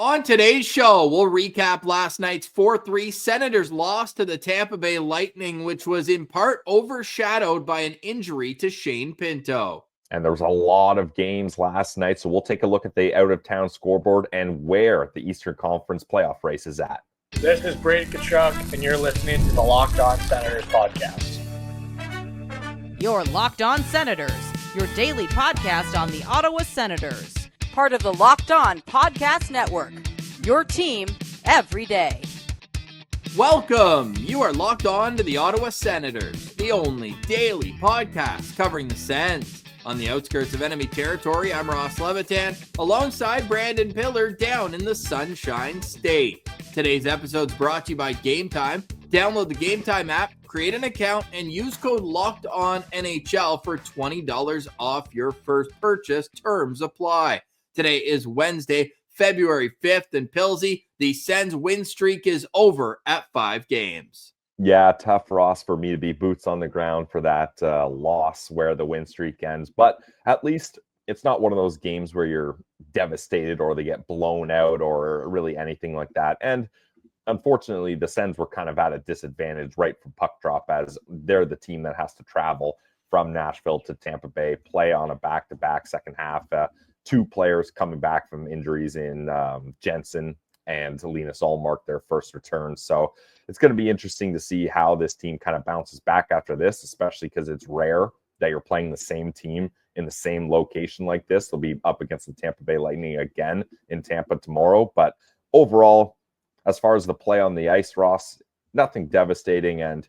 On today's show, we'll recap last night's 4-3 Senators loss to the Tampa Bay Lightning, which was in part overshadowed by an injury to Shane Pinto. And there was a lot of games last night, so we'll take a look at the out-of-town scoreboard and where the Eastern Conference playoff race is at. This is Brady Tkachuk, and you're listening to the Locked On Senators podcast. You're Locked On Senators, your daily podcast on the Ottawa Senators. Part of the Locked On Podcast Network, your team every day. Welcome! You are locked on to the Ottawa Senators, the only daily podcast covering the Sens. On the outskirts of enemy territory, I'm Ross Levitan, alongside Brandon Piller down in the Sunshine State. Today's episode is brought to you by Game Time. Download the Game Time app, create an account, and use code LOCKEDONNHL for $20 off your first purchase. Terms apply. Today is Wednesday, February 5th, and Pilsy, the Sens win streak is over at 5 games. Yeah, tough, Ross, for me to be boots on the ground for that loss where the win streak ends. But at least it's not one of those games where you're devastated or they get blown out or really anything like that. And unfortunately, the Sens were kind of at a disadvantage right from puck drop, as they're the team that has to travel from Nashville to Tampa Bay, play on a back-to-back second half. Two players coming back from injuries in Jensen and Linus Ullmark, their first return. So it's going to be interesting to see how this team kind of bounces back after this, especially because it's rare that you're playing the same team in the same location like this. They'll be up against the Tampa Bay Lightning again in Tampa tomorrow. But overall, as far as the play on the ice, Ross, nothing devastating. And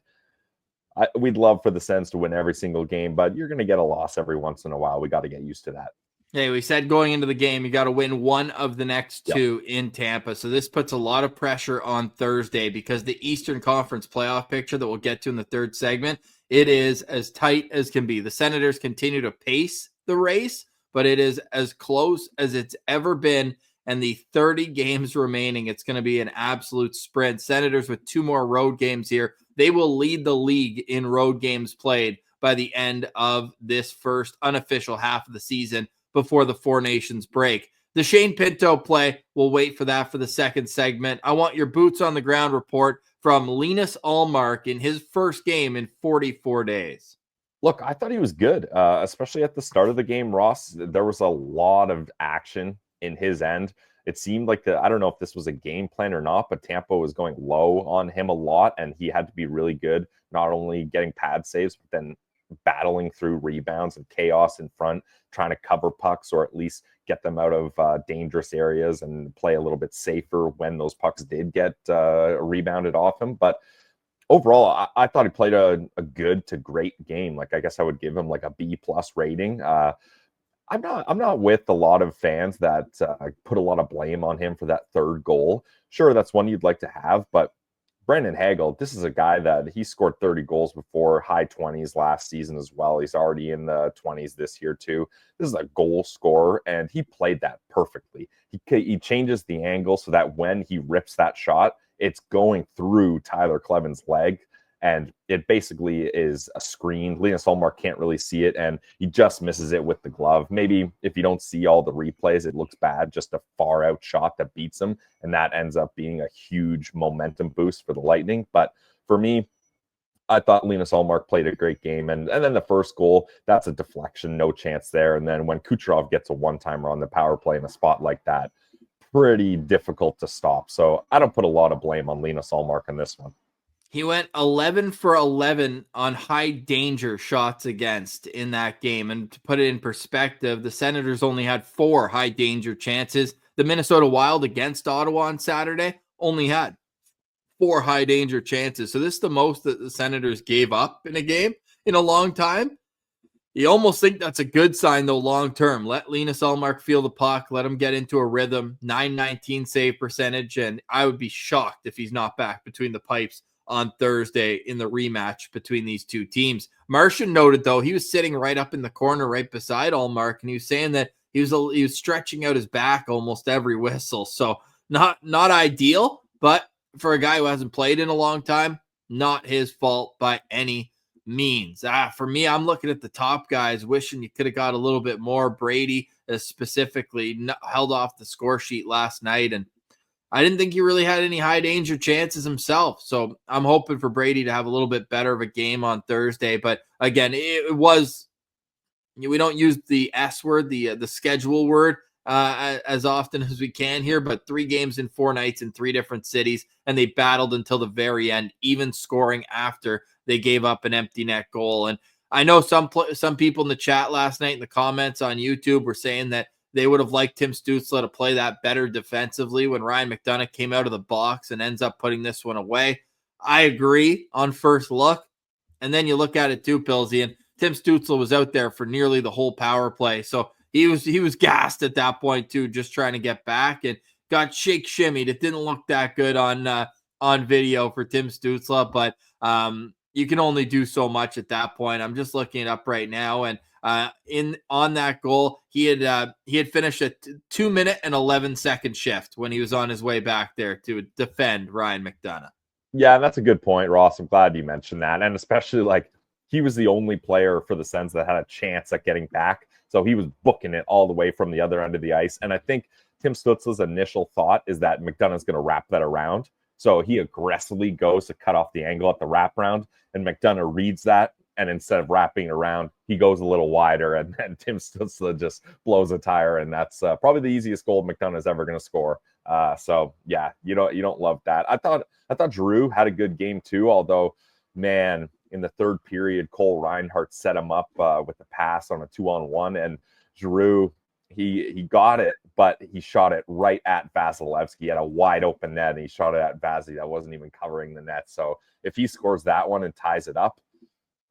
we'd love for the Sens to win every single game, but you're going to get a loss every once in a while. We got to get used to that. Hey, we said going into the game, you got to win one of the next two in Tampa. So this puts a lot of pressure on Thursday because the Eastern Conference playoff picture that we'll get to in the third segment, it is as tight as can be. The Senators continue to pace the race, but it is as close as it's ever been. And the 30 games remaining, it's going to be an absolute sprint. Senators with 2 more road games here. They will lead the league in road games played by the end of this first unofficial half of the season, before the Four Nations break. The Shane Pinto play, we'll wait for that for the second segment. I want your boots on the ground report from Linus Ullmark in his first game in 44 days. Look, I thought he was good, especially at the start of the game, Ross. There was a lot of action in his end. It seemed like I don't know if this was a game plan or not, but Tampa was going low on him a lot, and he had to be really good, not only getting pad saves, but then battling through rebounds and chaos in front, trying to cover pucks or at least get them out of dangerous areas and play a little bit safer when those pucks did get rebounded off him. But overall, I thought he played a good to great game. Like, I guess I would give him like a B+ rating. I'm not with a lot of fans that put a lot of blame on him for that third goal. Sure, that's one you'd like to have, but Brendan Hagel, this is a guy that he scored 30 goals before, high 20s last season as well. He's already in the 20s this year too. This is a goal scorer, and he played that perfectly. He changes the angle so that when he rips that shot, it's going through Tyler Kleven's leg, and it basically is a screen. Linus Ullmark can't really see it, and he just misses it with the glove. Maybe if you don't see all the replays, it looks bad, just a far-out shot that beats him, and that ends up being a huge momentum boost for the Lightning. But for me, I thought Linus Ullmark played a great game, and then the first goal, that's a deflection, no chance there. And then when Kucherov gets a one-timer on the power play in a spot like that, pretty difficult to stop. So I don't put a lot of blame on Linus Ullmark in this one. He went 11 for 11 on high danger shots against in that game. And to put it in perspective, the Senators only had 4 high danger chances. The Minnesota Wild against Ottawa on Saturday only had 4 high danger chances. So this is the most that the Senators gave up in a game in a long time. You almost think that's a good sign, though, long term. Let Linus Ullmark feel the puck. Let him get into a rhythm. .919 save percentage. And I would be shocked if he's not back between the pipes on Thursday in the rematch between these two teams. Martian noted, though, he was sitting right up in the corner right beside Ullmark, and he was saying that he was stretching out his back almost every whistle. So not ideal, but for a guy who hasn't played in a long time, not his fault by any means. For me, I'm looking at the top guys, wishing you could have got a little bit more. Brady specifically held off the score sheet last night, and I didn't think he really had any high danger chances himself. So I'm hoping for Brady to have a little bit better of a game on Thursday. But again, it was, we don't use the S word, the schedule word as often as we can here, but 3 games in 4 nights in 3 different cities, and they battled until the very end, even scoring after they gave up an empty net goal. And I know some people in the chat last night in the comments on YouTube were saying that they would have liked Tim Stützle to play that better defensively when Ryan McDonagh came out of the box and ends up putting this one away. I agree on first look. And then you look at it too, Pillsy, and Tim Stützle was out there for nearly the whole power play. So he was gassed at that point too, just trying to get back, and got shimmied. It didn't look that good on video for Tim Stützle, but you can only do so much at that point. I'm just looking it up right now, and on that goal, he had finished a 2-minute and 11-second shift when he was on his way back there to defend Ryan McDonagh. Yeah, that's a good point, Ross. I'm glad you mentioned that, and especially like he was the only player for the Sens that had a chance at getting back. So he was booking it all the way from the other end of the ice. And I think Tim Stützle's initial thought is that McDonagh's going to wrap that around. So he aggressively goes to cut off the angle at the wraparound, and McDonagh reads that. And instead of wrapping around, he goes a little wider, and then Tim Stützle just blows a tire. And that's probably the easiest goal McDonagh is ever going to score. So yeah, you don't love that. I thought Giroux had a good game too, although, man, in the third period, Cole Reinhardt set him up with a pass on a 2-on-1, and Giroux, he got it, but he shot it right at Vasilevsky. He had a wide open net, and he shot it at Vazzy that wasn't even covering the net. So if he scores that one and ties it up,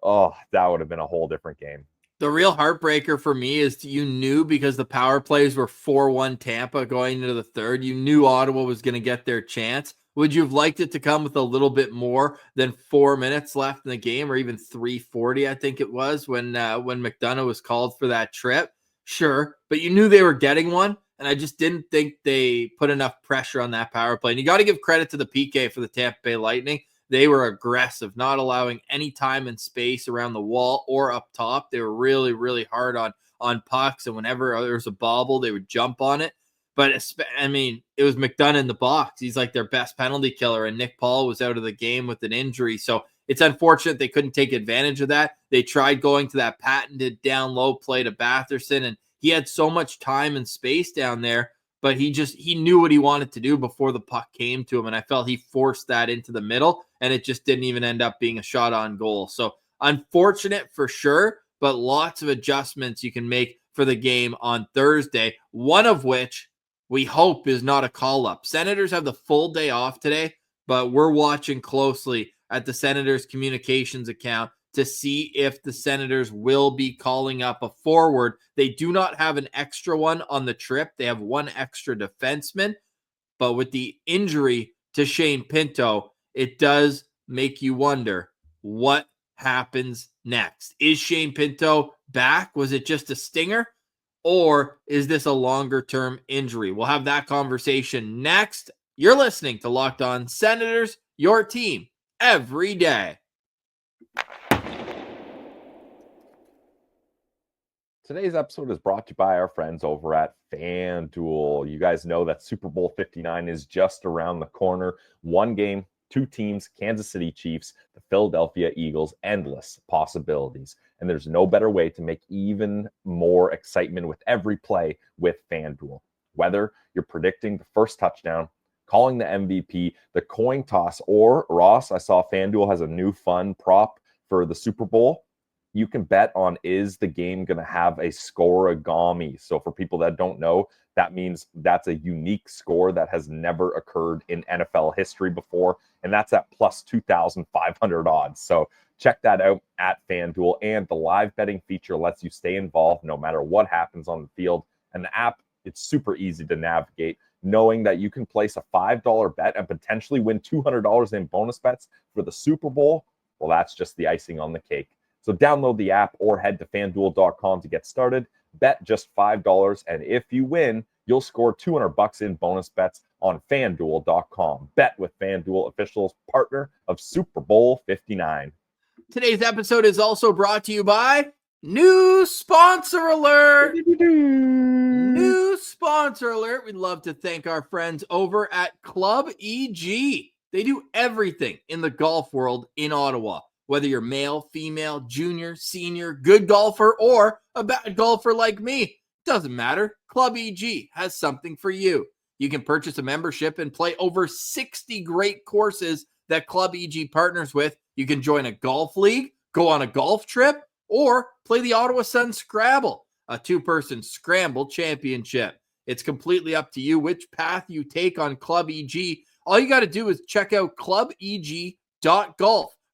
oh, that would have been a whole different game. The real heartbreaker for me is you knew, because the power plays were 4-1 Tampa going into the third, you knew Ottawa was going to get their chance. Would you have liked it to come with a little bit more than 4 minutes left in the game, or even 3:40, I think it was, when McDonagh was called for that trip? Sure, but you knew they were getting one, and I just didn't think they put enough pressure on that power play. And you got to give credit to the PK for the Tampa Bay Lightning. They were aggressive, not allowing any time and space around the wall or up top. They were really, really hard on pucks, and whenever there was a bobble, they would jump on it. But, I mean, it was McDonagh in the box. He's like their best penalty killer, and Nick Paul was out of the game with an injury. So it's unfortunate they couldn't take advantage of that. They tried going to that patented down low play to Batherson, and he had so much time and space down there, but he knew what he wanted to do before the puck came to him, and I felt he forced that into the middle, and it just didn't even end up being a shot on goal. So unfortunate for sure, but lots of adjustments you can make for the game on Thursday, one of which we hope is not a call-up. Senators have the full day off today, but we're watching closely at the Senators communications account to see if the Senators will be calling up a forward. They do not have an extra one on the trip. They have one extra defenseman, but with the injury to Shane Pinto, it does make you wonder what happens next. Is Shane Pinto back? Was it just a stinger? Or is this a longer-term injury? We'll have that conversation next. You're listening to Locked On Senators, your team every day. Today's episode is brought to you by our friends over at FanDuel. You guys know that Super Bowl 59 is just around the corner. One game, 2 teams, Kansas City Chiefs, the Philadelphia Eagles, endless possibilities. And there's no better way to make even more excitement with every play with FanDuel. Whether you're predicting the first touchdown, calling the MVP, the coin toss, or Ross, I saw FanDuel has a new fun prop for the Super Bowl. You can bet on, is the game going to have a scoregami? So for people that don't know, that means that's a unique score that has never occurred in NFL history before, and that's at plus 2,500 odds. So check that out at FanDuel, and the live betting feature lets you stay involved no matter what happens on the field. And the app, it's super easy to navigate, knowing that you can place a $5 bet and potentially win $200 in bonus bets for the Super Bowl. Well, that's just the icing on the cake. So download the app or head to FanDuel.com to get started. Bet just $5, and if you win, you'll score $200 in bonus bets on FanDuel.com. Bet with FanDuel, official partner of Super Bowl 59. Today's episode is also brought to you by new sponsor alert. New sponsor alert, we'd love to thank our friends over at Club EG. They do everything in the golf world in Ottawa. Whether you're male, female, junior, senior, good golfer, or a bad golfer like me, doesn't matter. Club EG has something for you. You can purchase a membership and play over 60 great courses that Club EG partners with. You can join a golf league, go on a golf trip, or play the Ottawa Sun Scrabble, a two-person scramble championship. It's completely up to you which path you take on Club EG. All you got to do is check out clubeg.golf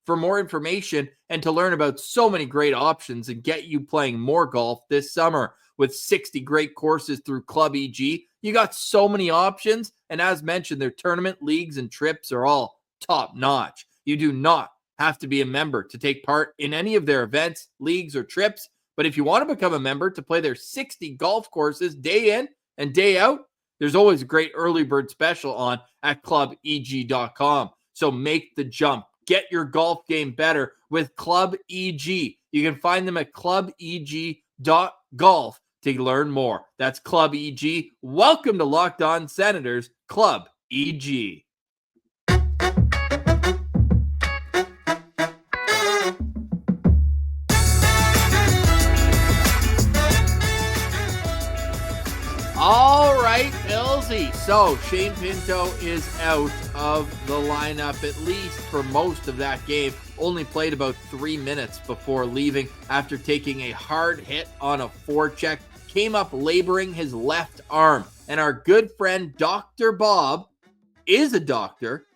for more information and to learn about so many great options and get you playing more golf this summer. With 60 great courses through Club EG, you got so many options. And as mentioned, their tournament, leagues, and trips are all top-notch. You do not have to be a member to take part in any of their events, leagues, or trips. But if you want to become a member to play their 60 golf courses day in and day out, there's always a great early bird special on at clubeg.com. So make the jump. Get your golf game better with Club EG. You can find them at clubeg.golf to learn more. That's Club EG. Welcome to Locked On Senators, Club EG. All right, Pillsy. So Shane Pinto is out of the lineup, at least for most of that game. Only played about 3 minutes before leaving after taking a hard hit on a forecheck. Came up laboring his left arm. And our good friend Dr. Bob is a doctor.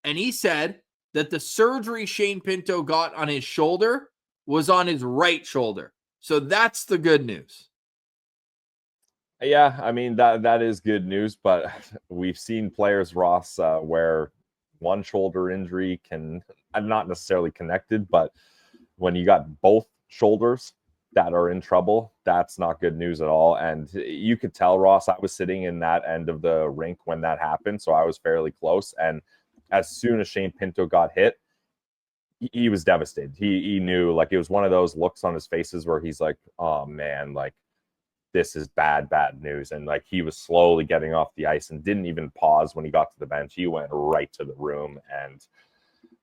And he said that the surgery Shane Pinto got on his shoulder was on his right shoulder. So that's the good news. Yeah, I mean, that is good news, but we've seen players, Ross, where one shoulder injury can, not necessarily connected, but when you got both shoulders that are in trouble, that's not good news at all. And you could tell, Ross, I was sitting in that end of the rink when that happened, so I was fairly close. And as soon as Shane Pinto got hit, he was devastated. He knew, like, it was one of those looks on his faces where he's like, oh man, like, this is bad news. And like, he was slowly getting off the ice and didn't even pause when he got to the bench. He went right to the room. And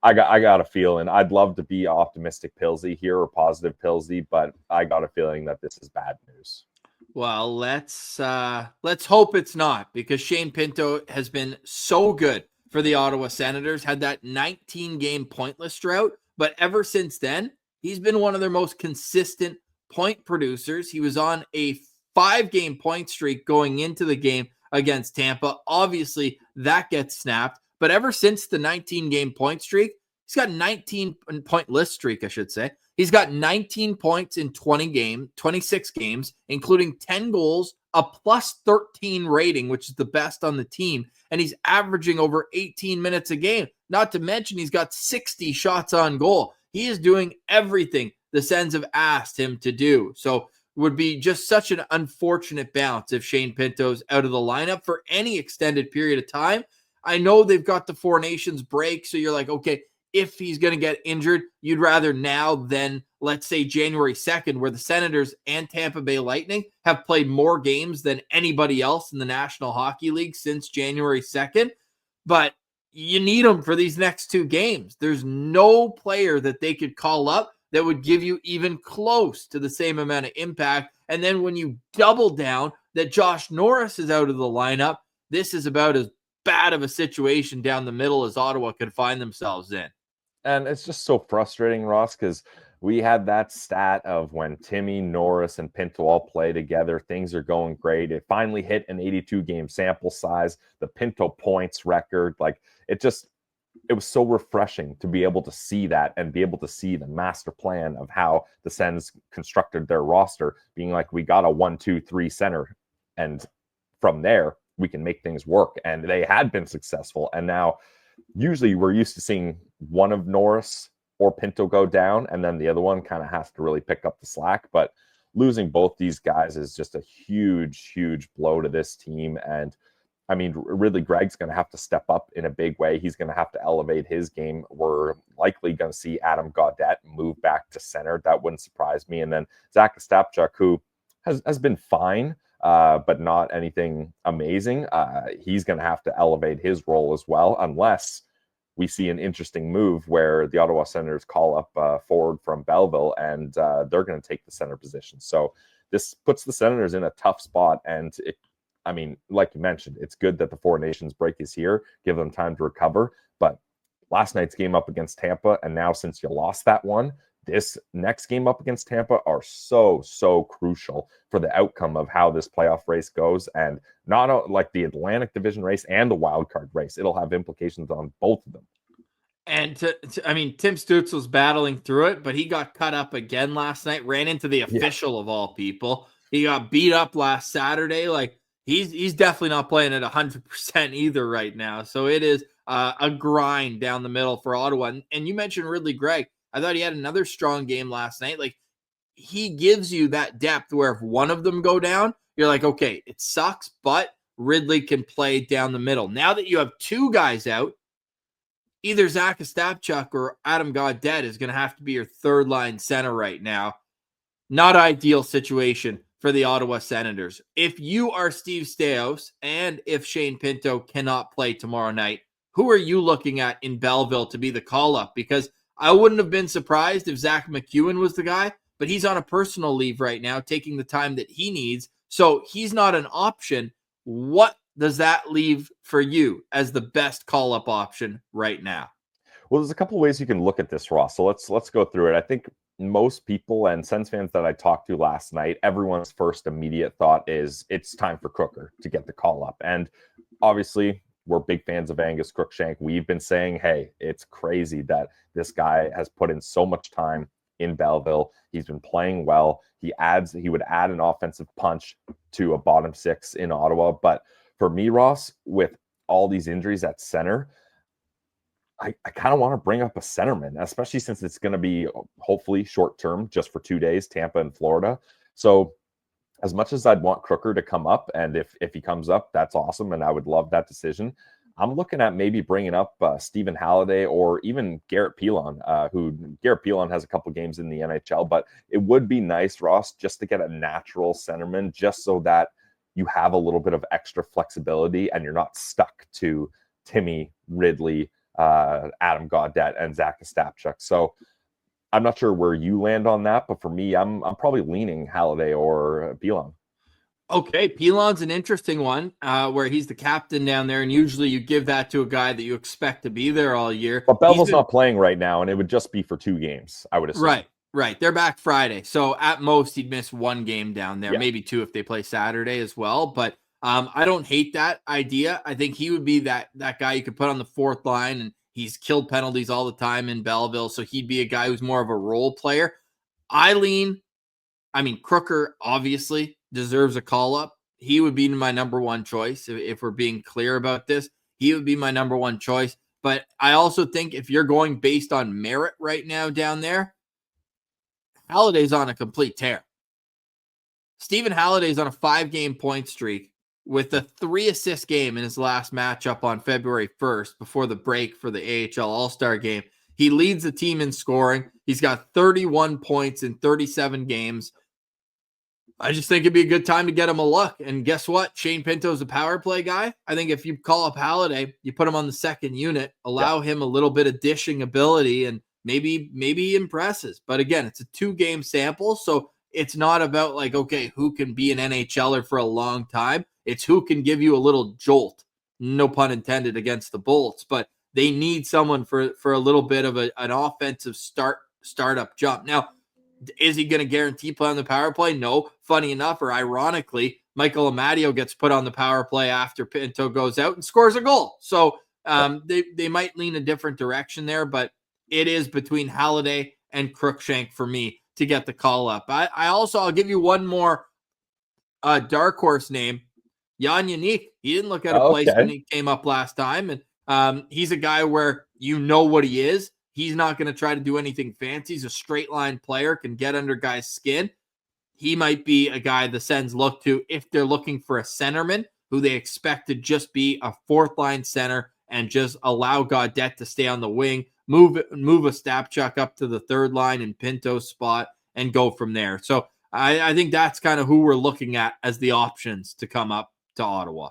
I got a feeling, I'd love to be optimistic Pillsy here or positive Pillsy, but I got a feeling that this is bad news. Well, let's hope it's not, because Shane Pinto has been so good for the Ottawa Senators, had that 19-game pointless drought, but ever since then, he's been one of their most consistent point producers. He was on a 5-game point streak going into the game against Tampa. Obviously, that gets snapped. But ever since the 19-game point streak, he's got 19-point-less streak, I should say. He's got 19 points in 26 games, including 10 goals, a plus 13 rating, which is the best on the team. And he's averaging over 18 minutes a game. Not to mention, he's got 60 shots on goal. He is doing everything the Sens have asked him to do. So would be just such an unfortunate bounce if Shane Pinto's out of the lineup for any extended period of time. I know they've got the Four Nations break, so you're like, okay, if he's going to get injured, you'd rather now than, let's say, January 2nd, where the Senators and Tampa Bay Lightning have played more games than anybody else in the National Hockey League since January 2nd. But you need them for these next 2 games. There's no player that they could call up that would give you even close to the same amount of impact. And then when you double down that Josh Norris is out of the lineup, this is about as bad of a situation down the middle as Ottawa could find themselves in. And it's just so frustrating, Ross, because we had that stat of when Timmy, Norris, and Pinto all play together, things are going great. It finally hit an 82-game sample size, the Pinto points record. Like, it was so refreshing to be able to see that and be able to see the master plan of how the Sens constructed their roster, being like, we got a 1-2-3 center, and from there we can make things work. And they had been successful. And now usually we're used to seeing one of Norris or Pinto go down, and then the other one kind of has to really pick up the slack. But losing both these guys is just a huge blow to this team. And I mean, really, Greg's going to have to step up in a big way. He's going to have to elevate his game. We're likely going to see Adam Gaudette move back to center. That wouldn't surprise me. And then Zach Ostapchuk, who has been fine. but not anything amazing. He's going to have to elevate his role as well, unless we see an interesting move where the Ottawa Senators call up forward from Belleville, and they're going to take the center position. So this puts the Senators in a tough spot. And like you mentioned, it's good that the Four Nations break is here, give them time to recover. But last night's game up against Tampa, and now since you lost that one, this next game up against Tampa are so crucial for the outcome of how this playoff race goes. And not like the Atlantic Division race and the wild card race. It'll have implications on both of them. And Tim Stützle's battling through it, but he got cut up again last night, ran into the official of all people. He got beat up last Saturday. Like, he's definitely not playing at 100% either right now. So it is a grind down the middle for Ottawa. And you mentioned Ridley Gregg. I thought he had another strong game last night. Like, he gives you that depth where if one of them go down, you're like, okay, it sucks, but Ridley can play down the middle. Now that you have two guys out, either Zach Ostapchuk or Adam Gaudette is going to have to be your third line center right now. Not ideal situation for the Ottawa Senators. If you are Steve Staios and if Shane Pinto cannot play tomorrow night, who are you looking at in Belleville to be the call-up? Because I wouldn't have been surprised if Zach McEwen was the guy, but he's on a personal leave right now, taking the time that he needs. So he's not an option. What does that leave for you as the best call-up option right now? Well, there's a couple of ways you can look at this, Ross. So let's go through it. I think most people and Sens fans that I talked to last night, everyone's first immediate thought is it's time for Crooker to get the call-up. And obviously, we're big fans of Angus Crookshank. We've been saying, hey, it's crazy that this guy has put in so much time in Belleville. He's been playing well. He would add an offensive punch to a bottom six in Ottawa. But for me, Ross, with all these injuries at center, I kind of want to bring up a centerman, especially since it's going to be hopefully short term, just for 2 days, Tampa and Florida. So as much as I'd want Crooker to come up, and if he comes up, that's awesome, and I would love that decision. I'm looking at maybe bringing up Stephen Halliday or even Garrett Pilon, Garrett Pilon has a couple games in the NHL, but it would be nice, Ross, just to get a natural centerman, just so that you have a little bit of extra flexibility and you're not stuck to Timmy, Ridley, Adam Gaudette, and Zach Ostapchuk. So I'm not sure where you land on that, but for me, I'm probably leaning Halliday or Pilon. Okay, Pilon's an interesting one, where he's the captain down there, and usually you give that to a guy that you expect to be there all year. But Belleville's not playing right now, and it would just be for 2 games, I would assume. Right. They're back Friday, so at most he'd miss 1 game down there, maybe 2 if they play Saturday as well. But I don't hate that idea. I think he would be that guy you could put on the fourth line, and he's killed penalties all the time in Belleville, so he'd be a guy who's more of a role player. Crooker obviously deserves a call-up. He would be my number one choice. If we're being clear about this, he would be my number one choice. But I also think if you're going based on merit right now down there, Halliday's on a complete tear. Stephen Halliday's on a 5-game point streak with a 3-assist game in his last matchup on February 1st before the break for the AHL All-Star game. He leads the team in scoring. He's got 31 points in 37 games. I just think it'd be a good time to get him a look. And guess what? Shane Pinto's a power play guy. I think if you call up Halliday, you put him on the second unit, allow him a little bit of dishing ability, and maybe he impresses. But again, it's a 2-game sample, so it's not about like, okay, who can be an NHLer for a long time. It's who can give you a little jolt. No pun intended against the Bolts, but they need someone for a little bit of an offensive startup jump. Now, is he going to guarantee play on the power play? No. Funny enough, or ironically, Michael Amadio gets put on the power play after Pinto goes out and scores a goal. So they might lean a different direction there, but it is between Halliday and Crookshank for me to get the call up. I'll give you one more dark horse name, Jan Yannick. He didn't look at a place when he came up last time, and he's a guy where you know what he is. He's not going to try to do anything fancy. He's a straight line player, can get under guys' skin. He might be a guy the Sens look to if they're looking for a centerman who they expect to just be a fourth line center and just allow Gaudette to stay on the wing, move a Ostapchuk up to the third line in Pinto's spot, and go from there. So I think that's kind of who we're looking at as the options to come up to Ottawa.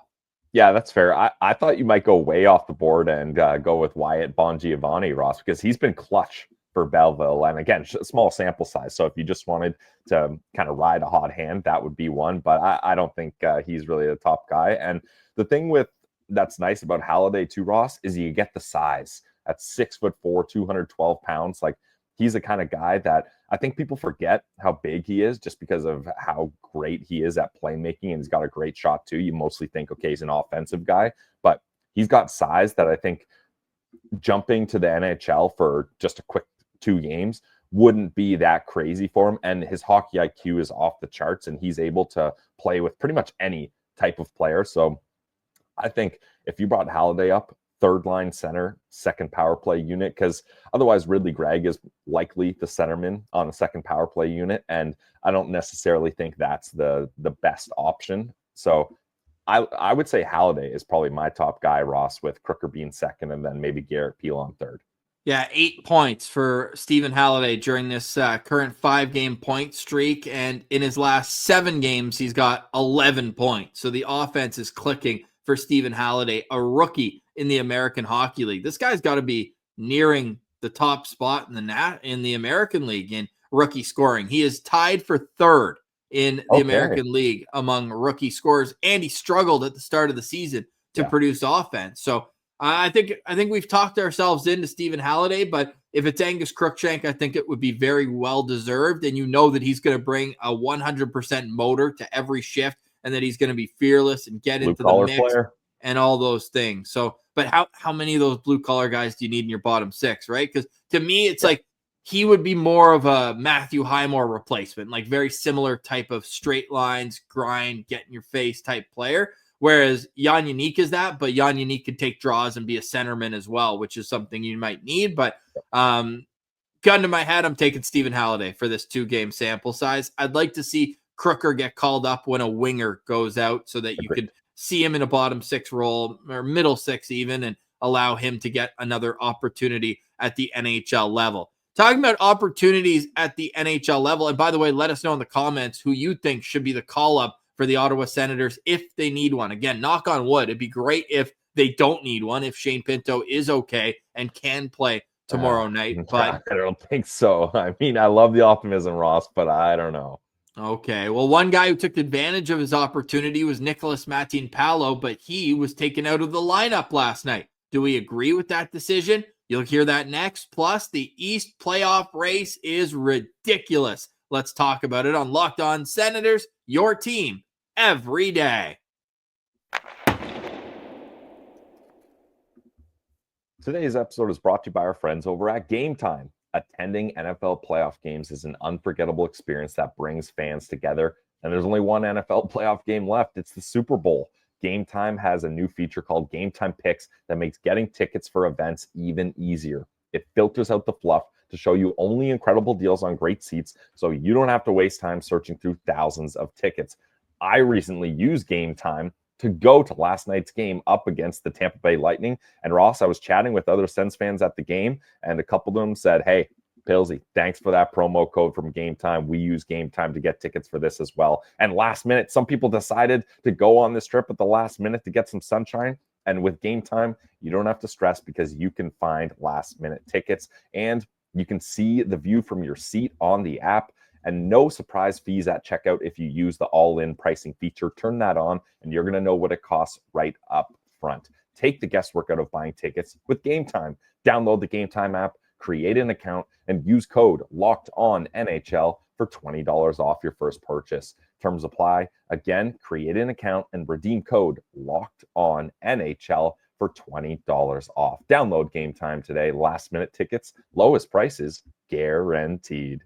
Yeah, that's fair. I thought you might go way off the board and go with Wyatt Bongiovanni, Ross, because he's been clutch for Belleville. And again, small sample size. So if you just wanted to kind of ride a hot hand, that would be one. But I don't think he's really the top guy. And the thing that's nice about Halliday too, Ross, is you get the size. At 6'4", 212 pounds. Like, he's the kind of guy that I think people forget how big he is just because of how great he is at playmaking, and he's got a great shot too. You mostly think, okay, he's an offensive guy, but he's got size that I think jumping to the NHL for just a quick 2 games wouldn't be that crazy for him. And his hockey IQ is off the charts, and he's able to play with pretty much any type of player. So I think if you brought Halliday up, third line center, second power play unit, because otherwise Ridley Gregg is likely the centerman on the second power play unit, and I don't necessarily think that's the best option. So I would say Halliday is probably my top guy, Ross, with Crooker being second, and then maybe Garrett Peel on third. Yeah, 8 points for Stephen Halliday during this current 5-game point streak, and in his last 7 games, he's got 11 points. So the offense is clicking for Stephen Halliday, a rookie in the American Hockey League. This guy's got to be nearing the top spot in the American League in rookie scoring. He is tied for 3rd in the American League among rookie scorers, and he struggled at the start of the season to produce offense. So I think we've talked ourselves into Stephen Halliday, but if it's Angus Crookshank, I think it would be very well deserved. And you know that he's going to bring a 100% motor to every shift, and that he's going to be fearless and get into the mix player and all those things. So, but how many of those blue collar guys do you need in your bottom 6, right? Because to me, it's like he would be more of a Matthew Highmore replacement, like very similar type of straight lines, grind, get in your face type player. Whereas Jan Unique is that, but Jan Unique could take draws and be a centerman as well, which is something you might need. But gun to my head, I'm taking Stephen Halliday for this 2-game sample size. I'd like to see Crooker get called up when a winger goes out so that you could see him in a bottom 6 role or middle 6 even, and allow him to get another opportunity at the NHL level. Talking about opportunities at the NHL level, and by the way, let us know in the comments who you think should be the call-up for the Ottawa Senators if they need one. Again, knock on wood. It'd be great if they don't need one, if Shane Pinto is okay and can play tomorrow night. But I don't think so. I mean, I love the optimism, Ross, but I don't know. Okay, well, one guy who took advantage of his opportunity was Nicholas Matinpalo, but he was taken out of the lineup last night. Do we agree with that decision? You'll hear that next. Plus, the East playoff race is ridiculous. Let's talk about it on Locked On Senators, your team every day. Today's episode is brought to you by our friends over at Game Time. Attending NFL playoff games is an unforgettable experience that brings fans together. And there's only one NFL playoff game left. It's the Super Bowl. Game Time has a new feature called Game Time Picks that makes getting tickets for events even easier. It filters out the fluff to show you only incredible deals on great seats, so you don't have to waste time searching through thousands of tickets. I recently used Game Time to go to last night's game up against the Tampa Bay Lightning. And Ross, I was chatting with other Sens fans at the game, and a couple of them said, hey, Pilsy, thanks for that promo code from Game Time. We use Game Time to get tickets for this as well. And last minute, some people decided to go on this trip at the last minute to get some sunshine. And with Game Time, you don't have to stress because you can find last minute tickets, and you can see the view from your seat on the app. And no surprise fees at checkout if you use the all-in pricing feature. Turn that on, and you're going to know what it costs right up front. Take the guesswork out of buying tickets with Game Time. Download the Game Time app, create an account, and use code LOCKEDONNHL for $20 off your first purchase. Terms apply. Again, create an account and redeem code LOCKEDONNHL for $20 off. Download Game Time today. Last-minute tickets, lowest prices, guaranteed.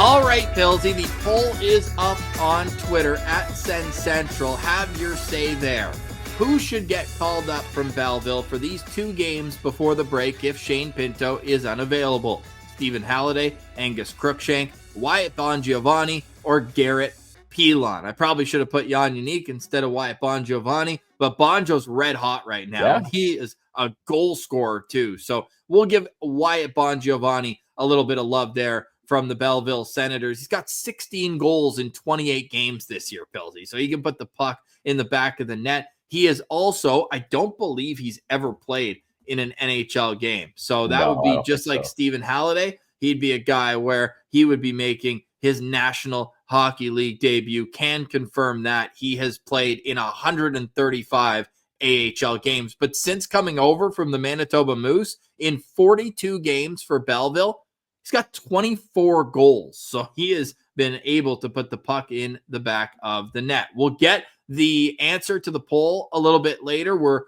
All right, Pilsy, the poll is up on Twitter at Sens Central. Have your say there. Who should get called up from Belleville for these 2 games before the break if Shane Pinto is unavailable? Stephen Halliday, Angus Crookshank, Wyatt Bongiovanni, or Garrett Pilon. I probably should have put Jan Unique instead of Wyatt Bongiovanni, but Bonjo's red hot right now. Yeah. And he is a goal scorer too. So we'll give Wyatt Bongiovanni a little bit of love there from the Belleville Senators. He's got 16 goals in 28 games this year, Pilsy. So he can put the puck in the back of the net. He is also, I don't believe he's ever played in an NHL game. So that would be just like Stephen Halliday. He'd be a guy where he would be making his National Hockey League debut. Can confirm that he has played in 135 AHL games. But since coming over from the Manitoba Moose, in 42 games for Belleville, he's got 24 goals. So he has been able to put the puck in the back of the net. We'll get the answer to the poll a little bit later. We're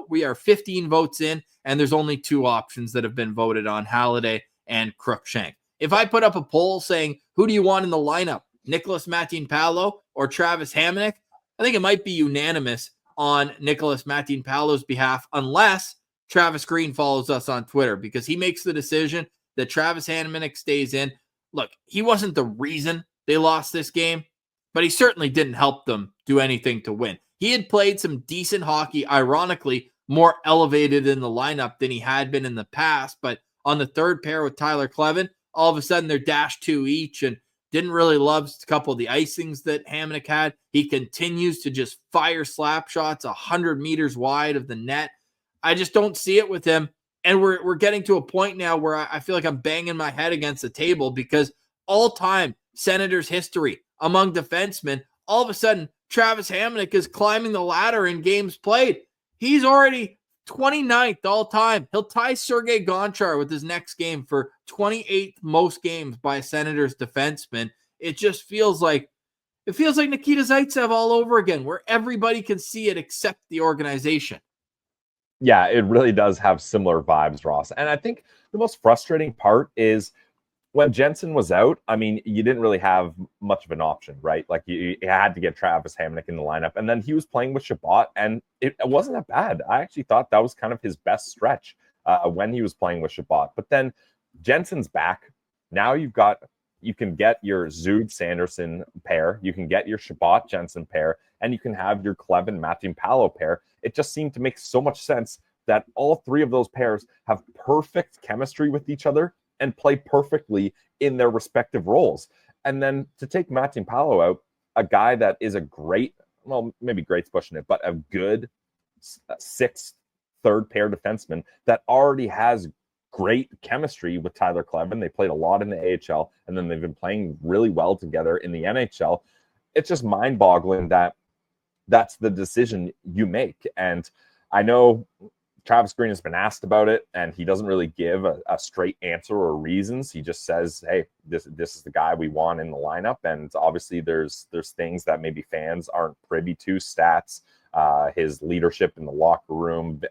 we are 15 votes in, and there's only 2 options that have been voted on, Halliday and Cruikshank. If I put up a poll saying, who do you want in the lineup, Nicholas Matinpalo or Travis Hamonic, I think it might be unanimous on Nicholas Matinpalo's behalf, unless Travis Green follows us on Twitter, because he makes the decision that Travis Hamonic stays in. Look, he wasn't the reason they lost this game, but he certainly didn't help them do anything to win. He had played some decent hockey, ironically, more elevated in the lineup than he had been in the past, but on the third pair with Tyler Clevin, all of a sudden they're -2 each, and didn't really love a couple of the icings that Hamonic had. He continues to just fire slap shots 100 meters wide of the net. I just don't see it with him. And we're getting to a point now where I feel like I'm banging my head against the table, because all-time Senators history among defensemen, all of a sudden Travis Hamonic is climbing the ladder in games played. He's already 29th all time. He'll tie Sergei Gonchar with his next game for 28th most games by a Senators defenseman. It just feels like Nikita Zaitsev all over again, where everybody can see it except the organization. Yeah, it really does have similar vibes, Ross. And I think the most frustrating part is when Jensen was out, I mean, you didn't really have much of an option, right? Like you had to get Travis Hamonic in the lineup, and then he was playing with Chabot, and it wasn't that bad. I actually thought that was kind of his best stretch when he was playing with Chabot. But then Jensen's back. Now you can get your Zood Sanderson pair, you can get your Chabot Jensen pair, and you can have your Clevin Matinpalo pair. It just seemed to make so much sense that all 3 of those pairs have perfect chemistry with each other and play perfectly in their respective roles. And then to take Matinpalo out, a guy that is a great, well, maybe great's pushing it, but a good 6th, 3rd pair defenseman that already has great chemistry with Tyler Clevin. They played a lot in the AHL, and then they've been playing really well together in the NHL. It's just mind-boggling that that's the decision you make. And I know Travis Green has been asked about it, and he doesn't really give a straight answer or reasons. He just says, hey, this is the guy we want in the lineup. And obviously there's things that maybe fans aren't privy to, stats, his leadership in the locker room.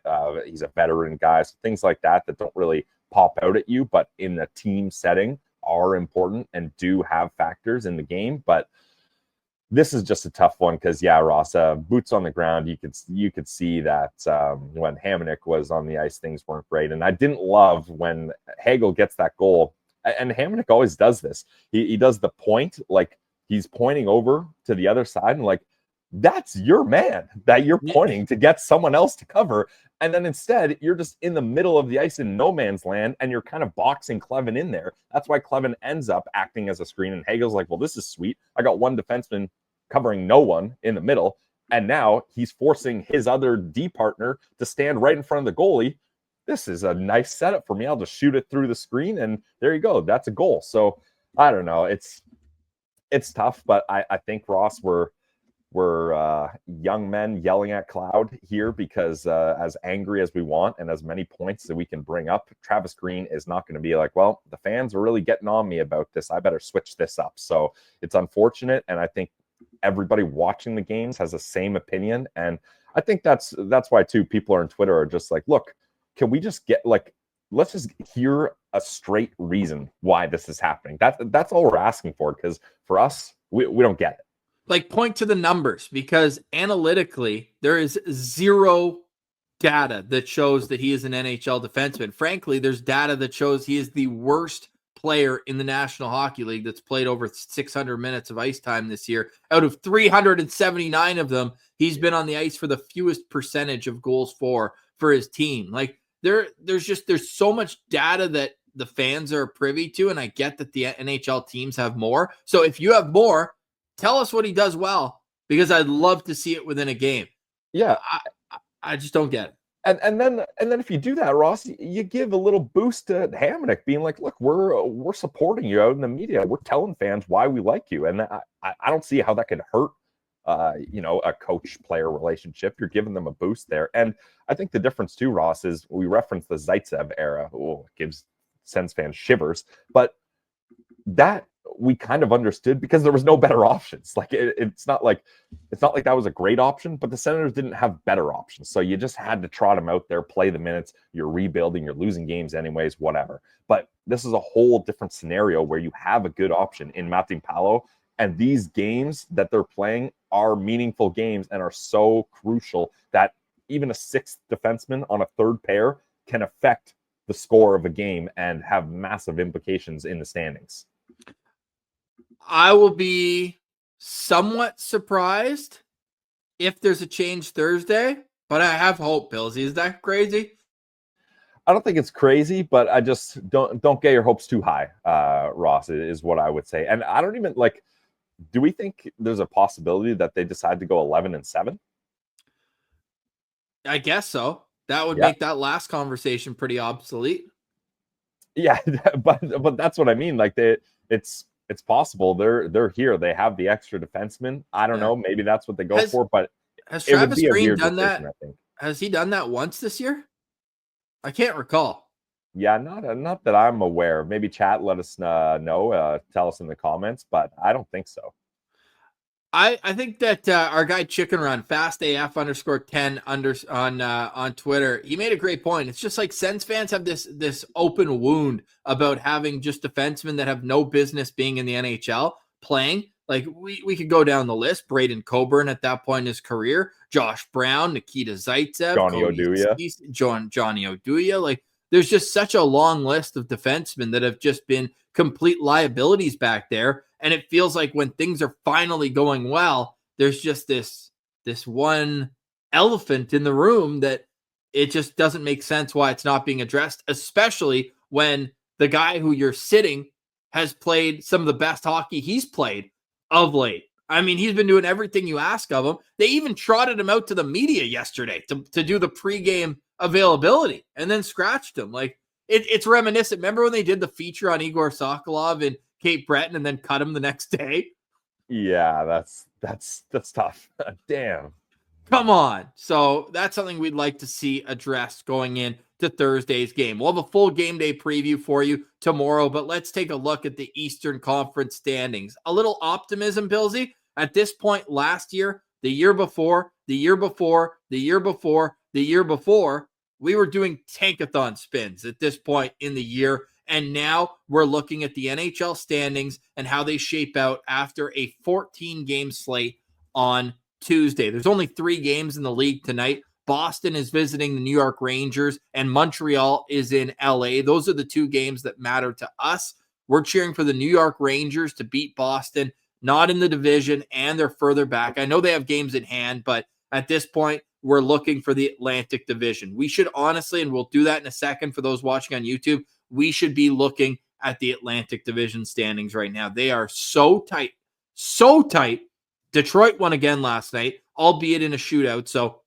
He's a veteran guy, so things like that don't really pop out at you, but in the team setting are important and do have factors in the game. But this is just a tough one because, yeah, Ross, boots on the ground, you could see that when Hamonic was on the ice, things weren't great. And I didn't love when Hagel gets that goal. And Hamonic always does this. He does the point, like he's pointing over to the other side, and like, that's your man that you're pointing to get someone else to cover. And then instead, you're just in the middle of the ice in no man's land, and you're kind of boxing Clevin in there. That's why Clevin ends up acting as a screen. And Hagel's like, well, this is sweet. I got one defenseman covering no one in the middle. And now he's forcing his other D partner to stand right in front of the goalie. This is a nice setup for me. I'll just shoot it through the screen, and there you go. That's a goal. So I don't know. It's tough, but I think, Ross, we're young men yelling at cloud here because as angry as we want and as many points that we can bring up, Travis Green is not going to be like, well, the fans are really getting on me about this. I better switch this up. So it's unfortunate. And I think everybody watching the games has the same opinion. And I think that's why too, people on Twitter are just like, look, can we just get let's just hear a straight reason why this is happening. That's all we're asking for. Because for us, we don't get it. Like, point to the numbers, because analytically there is zero data that shows that he is an NHL defenseman. Frankly, there's data that shows he is the worst player in the National Hockey League that's played over 600 minutes of ice time this year. Out of 379 of them, he's been on the ice for the fewest percentage of goals for his team. Like there's so much data that the fans are privy to, and I get that the NHL teams have more. So if you have more, tell us what he does well, because I'd love to see it within a game. Yeah, I just don't get it. And then if you do that, Ross, you give a little boost to Hamonic, being like, look, we're supporting you out in the media. We're telling fans why we like you, and I don't see how that could hurt a coach-player relationship. You're giving them a boost there. And I think the difference too, Ross, is we reference the Zaitsev era. Oh, it gives Sens fans shivers, but that we kind of understood because there was no better options. Like it's not like that was a great option, but the Senators didn't have better options. So you just had to trot them out there, play the minutes. You're rebuilding, you're losing games anyways, whatever. But this is a whole different scenario where you have a good option in Matinpalo, and these games that they're playing are meaningful games and are so crucial that even a sixth defenseman on a third pair can affect the score of a game and have massive implications in the standings. I will be somewhat surprised if there's a change Thursday, but I have hope, Billsy. Is that crazy? I don't think it's crazy, but I just don't get your hopes too high, Ross, is what I would say. And I don't even do we think there's a possibility that they decide to go 11-7? I guess so. That would make that last conversation pretty obsolete. Yeah, but that's what I mean. Like it's possible. They're here. They have the extra defenseman. I don't know. Maybe that's what they go for. But has Travis Green done decision, that? I think. Has he done that once this year? I can't recall. Yeah, not that I'm aware of. Maybe chat, let us know. Tell us in the comments, but I don't think so. I think that our guy Chicken Run, FastAF_10 on Twitter, he made a great point. It's just like Sens fans have this open wound about having just defensemen that have no business being in the NHL playing. Like we could go down the list. Braden Coburn at that point in his career, Josh Brown, Nikita Zaitsev, Johnny Oduya. Like there's just such a long list of defensemen that have just been complete liabilities back there. And it feels like when things are finally going well, there's just this one elephant in the room that it just doesn't make sense why it's not being addressed, especially when the guy who you're sitting has played some of the best hockey he's played of late. I mean, he's been doing everything you ask of him. They even trotted him out to the media yesterday to do the pregame availability and then scratched him. Like it's reminiscent. Remember when they did the feature on Igor Sokolov and Cape Breton and then cut him the next day? Yeah, that's tough. Damn. Come on. So that's something we'd like to see addressed going in to Thursday's game. We'll have a full game day preview for you tomorrow, but let's take a look at the Eastern Conference standings. A little optimism, Billsy. At this point last year, the year before, we were doing tankathon spins at this point in the year. And now we're looking at the NHL standings and how they shape out after a 14-game slate on Tuesday. There's only 3 games in the league tonight. Boston is visiting the New York Rangers, and Montreal is in LA. Those are the 2 games that matter to us. We're cheering for the New York Rangers to beat Boston, not in the division, and they're further back. I know they have games in hand, but at this point, we're looking for the Atlantic Division. We should honestly, and we'll do that in a second for those watching on YouTube, we should be looking at the Atlantic Division standings right now. They are so tight, so tight. Detroit won again last night, albeit in a shootout. So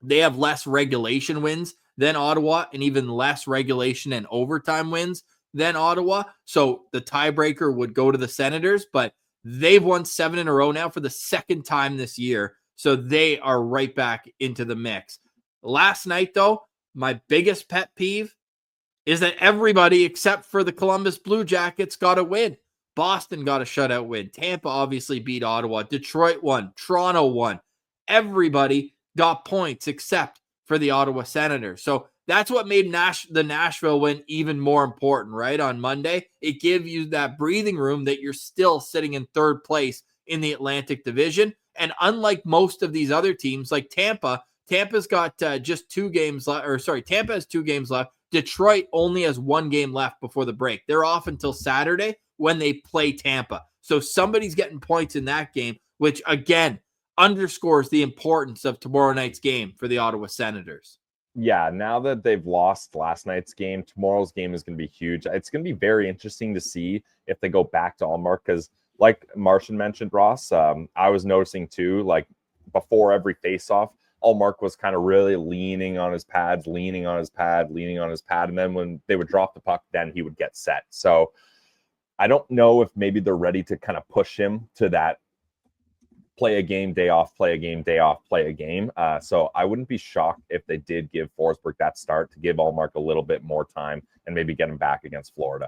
they have less regulation wins than Ottawa and even less regulation and overtime wins than Ottawa. So the tiebreaker would go to the Senators, but they've won 7 in a row now for the second time this year. So they are right back into the mix. Last night, though, my biggest pet peeve is that everybody except for the Columbus Blue Jackets got a win. Boston got a shutout win. Tampa obviously beat Ottawa. Detroit won. Toronto won. Everybody got points except for the Ottawa Senators. So that's what made the Nashville win even more important, right? On Monday, it gave you that breathing room that you're still sitting in third place in the Atlantic Division. And unlike most of these other teams, like Tampa's got just 2 games left, Tampa has 2 games left. Detroit only has one game left before the break. They're off until Saturday when they play Tampa. So somebody's getting points in that game, which again underscores the importance of tomorrow night's game for the Ottawa Senators. Yeah, now that they've lost last night's game, tomorrow's game is going to be huge. It's going to be very interesting to see if they go back to Ullmark, because like Martian mentioned, Ross, I was noticing too, like before every faceoff, Ullmark was kind of really leaning on his pads, leaning on his pad. And then when they would drop the puck, then he would get set. So I don't know if maybe they're ready to kind of push him to that play a game, day off, play a game, day off, play a game. So I wouldn't be shocked if they did give Forsberg that start to give Ullmark a little bit more time and maybe get him back against Florida.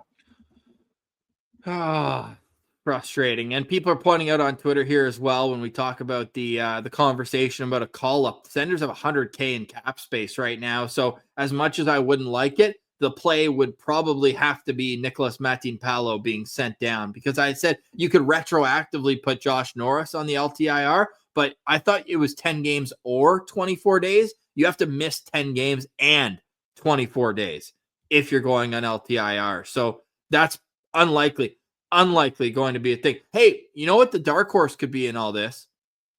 Frustrating. And people are pointing out on Twitter here as well when we talk about the conversation about a call-up. The Senators have $100K in cap space right now. So as much as I wouldn't like it, the play would probably have to be Nicholas Matinpalo being sent down, because I said you could retroactively put Josh Norris on the LTIR, but I thought it was 10 games or 24 days. You have to miss 10 games and 24 days if you're going on LTIR. So that's unlikely going to be a thing. Hey, you know what the dark horse could be in all this?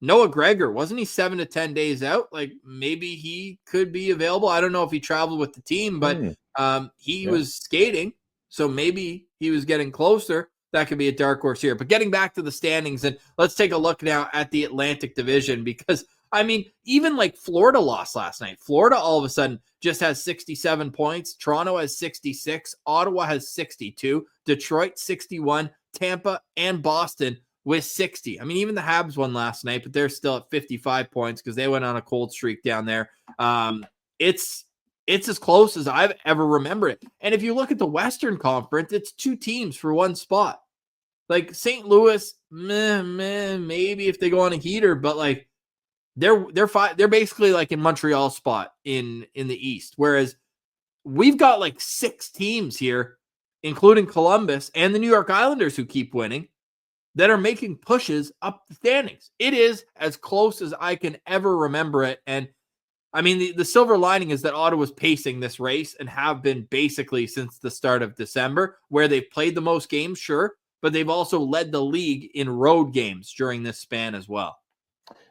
Noah Gregor, wasn't he 7 to 10 days out? Like maybe he could be available. I don't know if he traveled with the team, but he was skating, so maybe he was getting closer. That could be a dark horse here. But getting back to the standings, and let's take a look now at the Atlantic Division, because I mean, even like Florida lost last night. Florida all of a sudden just has 67 points. Toronto has 66. Ottawa has 62. Detroit 61. Tampa and Boston with 60. I mean, even the Habs won last night, but they're still at 55 points because they went on a cold streak down there. It's as close as I've ever remembered it. And if you look at the Western Conference, it's 2 teams for one spot. Like St. Louis, maybe if they go on a heater, but like they're basically like in Montreal spot in the East. Whereas we've got like 6 teams here, including Columbus and the New York Islanders, who keep winning, that are making pushes up the standings. It is as close as I can ever remember it. And I mean, the silver lining is that Ottawa's pacing this race and have been basically since the start of December, where they've played the most games, sure, but they've also led the league in road games during this span as well.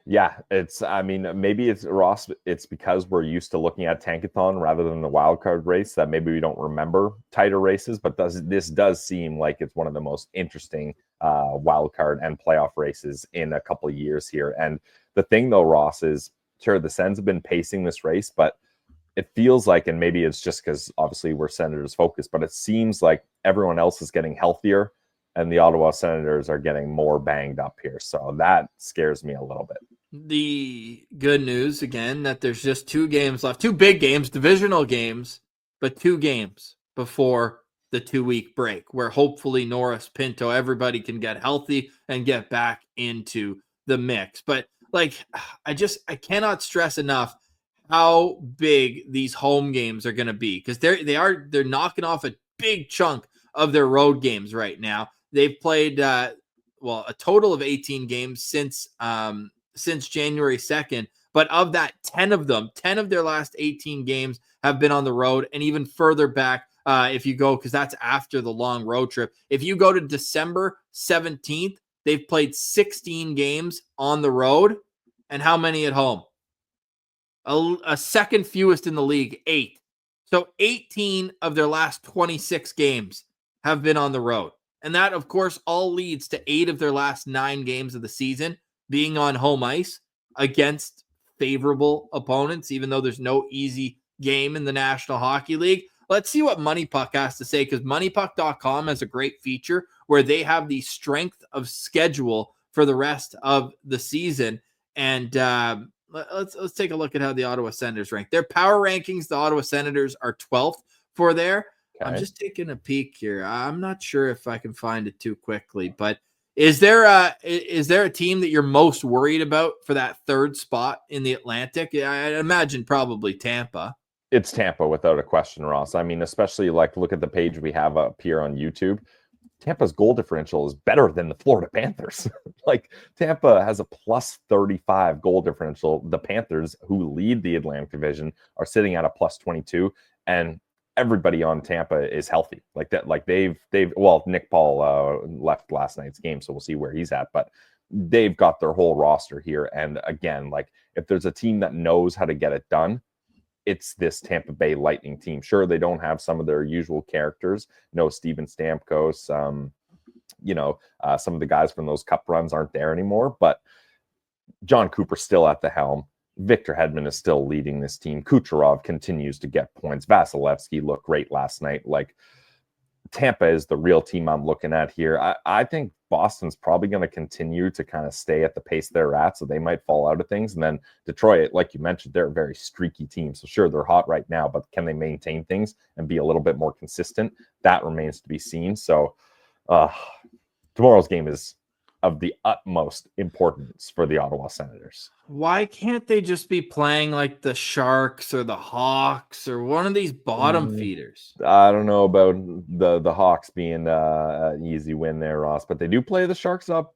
Yeah, maybe it's Ross. It's because we're used to looking at Tankathon rather than the wild card race that maybe we don't remember tighter races. But this does seem like it's one of the most interesting wild card and playoff races in a couple of years here. And the thing though, Ross, is sure the Sens have been pacing this race, but it feels like, and maybe it's just because obviously we're Senators focused, but it seems like everyone else is getting healthier and the Ottawa Senators are getting more banged up here. So that scares me a little bit. The good news, again, that there's just 2 games left, 2 big games, divisional games, but 2 games before the 2-week break, where hopefully Norris, Pinto, everybody can get healthy and get back into the mix. But like, I cannot stress enough how big these home games are going to be, because they're knocking off a big chunk of their road games right now. They've played a total of 18 games since January 2nd, but of that, 10 of their last 18 games have been on the road, and even further back if you go, because that's after the long road trip. If you go to December 17th, they've played 16 games on the road, and how many at home? A second fewest in the league, 8. So 18 of their last 26 games have been on the road. And that, of course, all leads to 8 of their last 9 games of the season being on home ice against favorable opponents, even though there's no easy game in the National Hockey League. Let's see what Money Puck has to say, because MoneyPuck.com has a great feature where they have the strength of schedule for the rest of the season. And let's take a look at how the Ottawa Senators rank. Their power rankings, the Ottawa Senators are 12th for there. Okay. I'm just taking a peek here. I'm not sure if I can find it too quickly, but is there a team that you're most worried about for that 3rd spot in the Atlantic? I imagine probably Tampa. It's Tampa without a question, Ross. I mean, especially like look at the page we have up here on YouTube. Tampa's goal differential is better than the Florida Panthers. Like Tampa has a plus 35 goal differential. The Panthers, who lead the Atlantic Division, are sitting at a plus 22. And everybody on Tampa is healthy. Like that, like they've well, Nick Paul left last night's game, so we'll see where he's at, but they've got their whole roster here. And again, like if there's a team that knows how to get it done, it's this Tampa Bay Lightning team. Sure, they don't have some of their usual characters. No Steven Stamkos, some of the guys from those cup runs aren't there anymore, but John Cooper's still at the helm. Victor Hedman is still leading this team. Kucherov continues to get points. Vasilevsky looked great last night. Like, Tampa is the real team I'm looking at here. I think Boston's probably going to continue to kind of stay at the pace they're at, so they might fall out of things. And then Detroit, like you mentioned, they're a very streaky team. So sure, they're hot right now, but can they maintain things and be a little bit more consistent? That remains to be seen. So tomorrow's game is of the utmost importance for the Ottawa Senators. Why can't they just be playing like the Sharks or the Hawks or one of these bottom feeders? I don't know about the Hawks being an easy win there, Ross, but they do play the Sharks up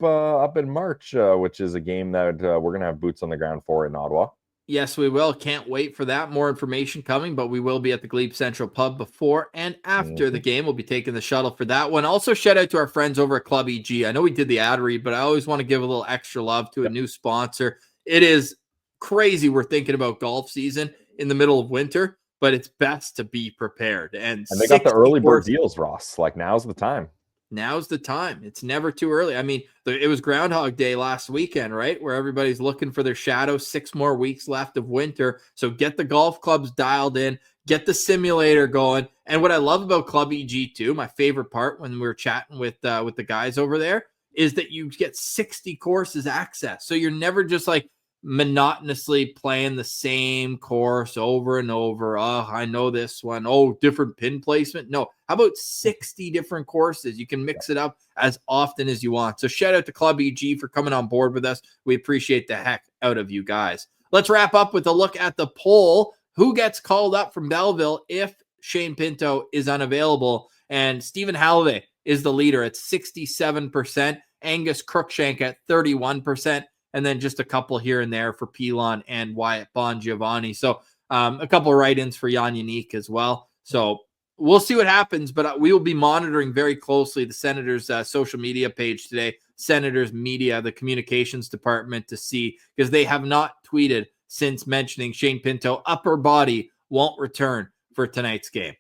in March, which is a game that we're going to have boots on the ground for in Ottawa. Yes, we will. Can't wait for that. More information coming, but we will be at the Glebe Central Pub before and after the game. We'll be taking the shuttle for that one. Also, shout out to our friends over at Club EG. I know we did the ad read, but I always want to give a little extra love to a new sponsor. It is crazy we're thinking about golf season in the middle of winter, but it's best to be prepared. And they got the early bird deals, Ross. Like, now's the time. Now's the time. It's never too early. I mean, it was Groundhog Day last weekend, right? Where everybody's looking for their shadow. 6 more weeks left of winter. So get the golf clubs dialed in, get the simulator going. And what I love about Club EG too, my favorite part when we were chatting with the guys over there, is that you get 60 courses access. So you're never just like monotonously playing the same course over and over. Oh, I know this one. Oh, different pin placement. No, how about 60 different courses? You can mix it up as often as you want. So shout out to Club EG for coming on board with us. We appreciate the heck out of you guys. Let's wrap up with a look at the poll. Who gets called up from Belleville if Shane Pinto is unavailable? And Stephen Halliday is the leader at 67%. Angus Cruikshank at 31%. And then just a couple here and there for Pilon and Wyatt Bongiovanni. So a couple of write-ins for Jan Unique as well. So we'll see what happens, but we will be monitoring very closely the Senators' social media page today, Senators Media, the communications department, to see, because they have not tweeted since mentioning Shane Pinto upper body won't return for tonight's game.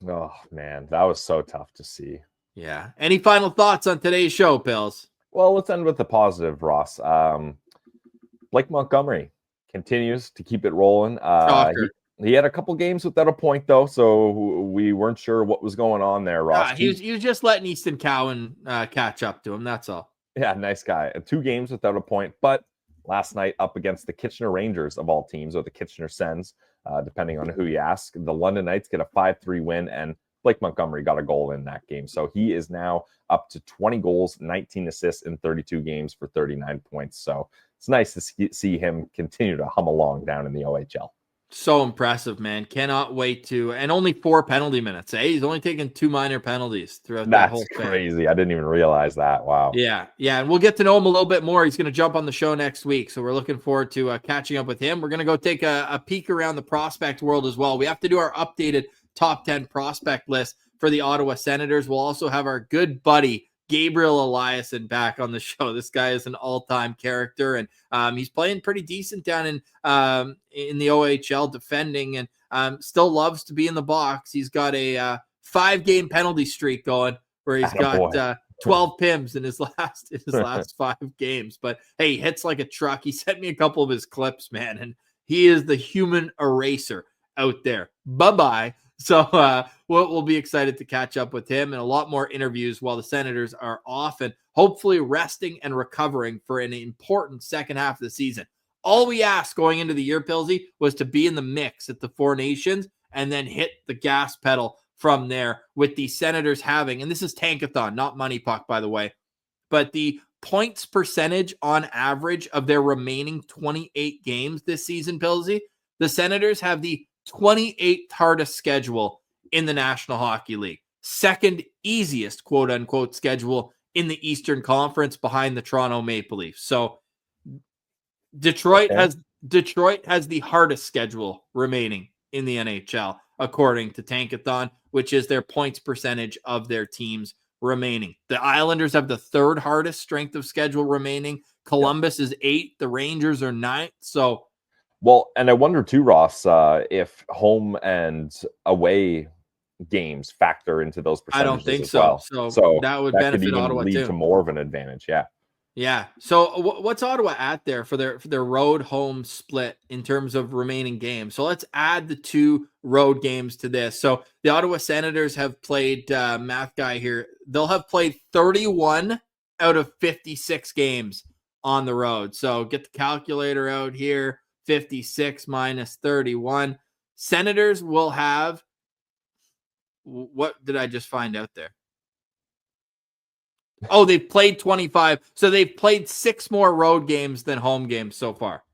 Oh, man, that was so tough to see. Yeah. Any final thoughts on today's show, Pills? Well, let's end with the positive, Ross. Blake Montgomery continues to keep it rolling. He had a couple games without a point, though, so we weren't sure what was going on there, Ross. He was just letting Easton Cowan catch up to him, that's all. Yeah, nice guy. 2 games without a point, but last night up against the Kitchener Rangers of all teams, or the Kitchener Sens, depending on who you ask. The London Knights get a 5-3 win, and Blake Montgomery got a goal in that game. So he is now up to 20 goals, 19 assists in 32 games for 39 points. So it's nice to see him continue to hum along down in the OHL. So impressive, man. Cannot wait to. And only 4 penalty minutes. He's only taken 2 minor penalties throughout that whole thing. That's crazy. I didn't even realize that. Wow. Yeah. And we'll get to know him a little bit more. He's going to jump on the show next week. So we're looking forward to catching up with him. We're going to go take a peek around the prospect world as well. We have to do our updated top 10 prospect list for the Ottawa Senators. We'll also have our good buddy Gabriel Eliasson back on the show. This guy is an all-time character, and he's playing pretty decent down in the OHL, defending, and still loves to be in the box. He's got a 5-game penalty streak going, where he's got 12 PIMs in his last 5 games. But hey, he hits like a truck. He sent me a couple of his clips, man, and he is the human eraser out there. Bye-bye. So we'll be excited to catch up with him, and a lot more interviews while the Senators are off and hopefully resting and recovering for an important second half of the season. All we asked going into the year, Pilsy, was to be in the mix at the 4 Nations and then hit the gas pedal from there, with the Senators having, and this is Tankathon, not Money Puck, by the way, but the points percentage on average of their remaining 28 games this season, Pilsy, the Senators have the 28th hardest schedule in the National Hockey League. Second easiest, quote unquote, schedule in the Eastern Conference behind the Toronto Maple Leafs. So Detroit has the hardest schedule remaining in the NHL. according to Tankathon, which is their points percentage of their teams remaining. The Islanders have the third hardest strength of schedule remaining. Columbus is 8th. The Rangers are 9th. So, well, and I wonder too, Ross, if home and away games factor into those percentages. I don't think as so. Well. So that would benefit could even Ottawa lead too. to more of an advantage. Yeah. Yeah. So what's Ottawa at there for their road home split in terms of remaining games? So let's add the 2 road games to this. So the Ottawa Senators have played, math guy here, they'll have played 31 out of 56 games on the road. So get the calculator out here. 56 minus 31. Senators will have, what did I just find out there? Oh, they've played 25. So they've played 6 more road games than home games so far.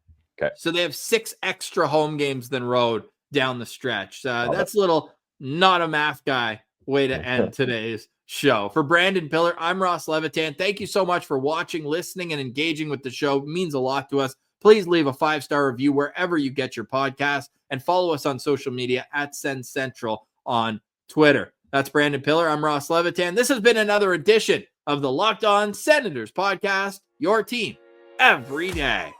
Okay. So they have 6 extra home games than road down the stretch. That's a little not a math guy way to end today's show. For Brandon Piller, I'm Ross Levitan. Thank you so much for watching, listening, and engaging with the show. It means a lot to us. Please leave a 5-star review wherever you get your podcast and follow us on social media at Sens Central on Twitter. That's Brandon Piller. I'm Ross Levitan. This has been another edition of the Locked On Senators podcast, your team every day.